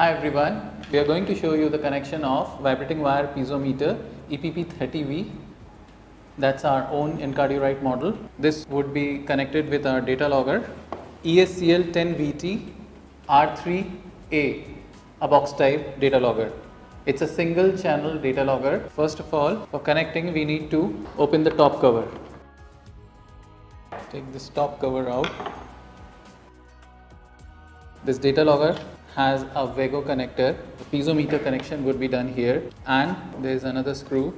Hi everyone, we are going to show you the connection of vibrating wire piezometer EPP30V. That's our own Encardio-rite model. This would be connected with our data logger ESCL-10VT-R3A, a box type data logger. It's a single channel data logger. First of all, for connecting we need to open the top cover. Take this top cover out. This data logger has a vego connector. The piezometer connection would be done here, and there is another screw.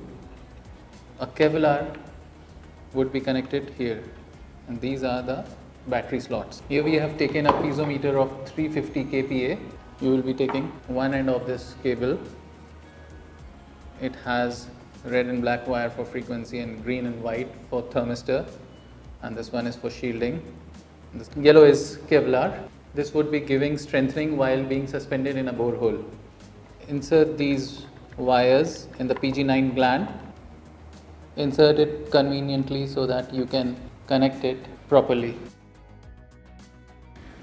A Kevlar would be connected here, and these are the battery slots. Here we have taken a piezometer of 350 kPa. You will be taking one end of this cable. It has red and black wire for frequency and green and white for thermistor, and this one is for shielding. This yellow is Kevlar. This would be giving strengthening while being suspended in a borehole. Insert these wires in the PG9 gland. Insert it conveniently so that you can connect it properly.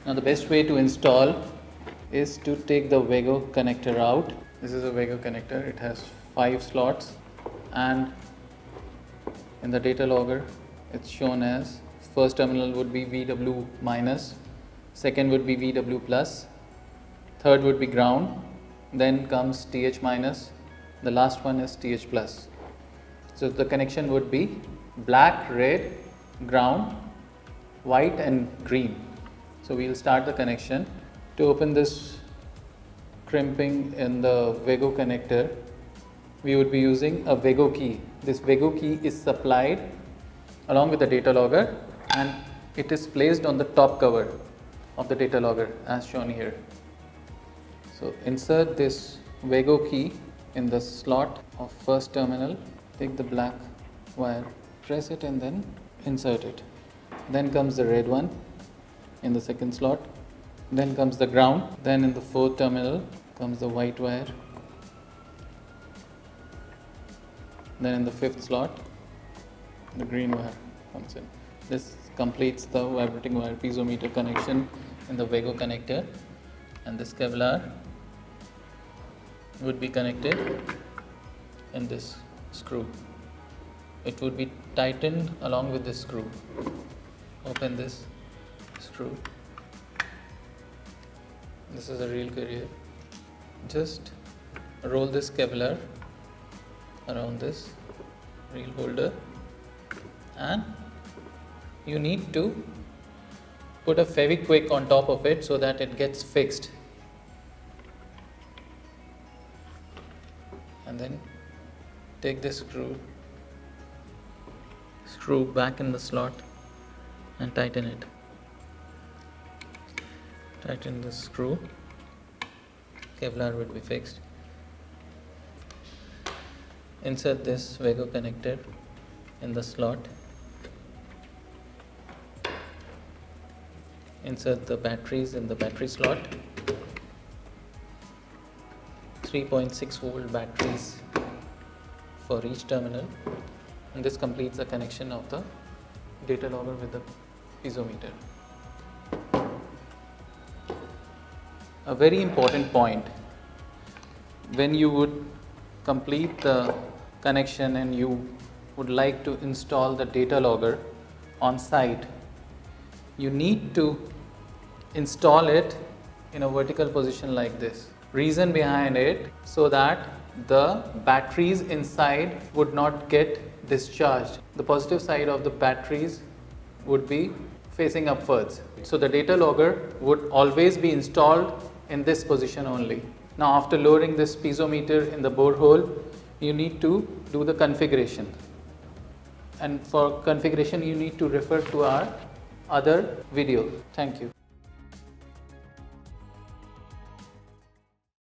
Now the best way to install is to take the vego connector out. This is a vego connector. It has 5 slots, and in the data logger it's shown as first terminal would be VW minus, second would be VW plus, third would be ground, then comes TH minus, the last one is TH plus. So the connection would be black, red, ground, white and green. So we will start the connection. To open this crimping in the vego connector, we would be using a vego key. This vego key is supplied along with the data logger, and it is placed on the top cover of the data logger as shown here. So insert this vego key in the slot of first terminal. Take the black wire, press it and then insert it. Then comes the red one in the second slot. Then comes the ground. Then in the fourth terminal comes the white wire. Then in the fifth slot the green wire comes in. This completes the vibrating wire piezometer connection in the vego connector, and this Kevlar would be connected in this screw. It would be tightened along with this screw. Open this screw. This is a reel carrier. Just roll this Kevlar around this reel holder, and you need to put a Fevikwik on top of it so that it gets fixed, and then take this screw back in the slot and tighten it. Tighten the screw, Kevlar would be fixed. Insert this vego connector in the slot. Insert the batteries in the battery slot. 3.6 volt batteries for each terminal, and this completes the connection of the data logger with the piezometer. A very important point: when you would complete the connection and you would like to install the data logger on site, you need to install it in a vertical position like this. Reason behind it, so that the batteries inside would not get discharged. The positive side of the batteries would be facing upwards. So the data logger would always be installed in this position only. Now after lowering this piezometer in the borehole, you need to do the configuration, and for configuration you need to refer to our other video. Thank you.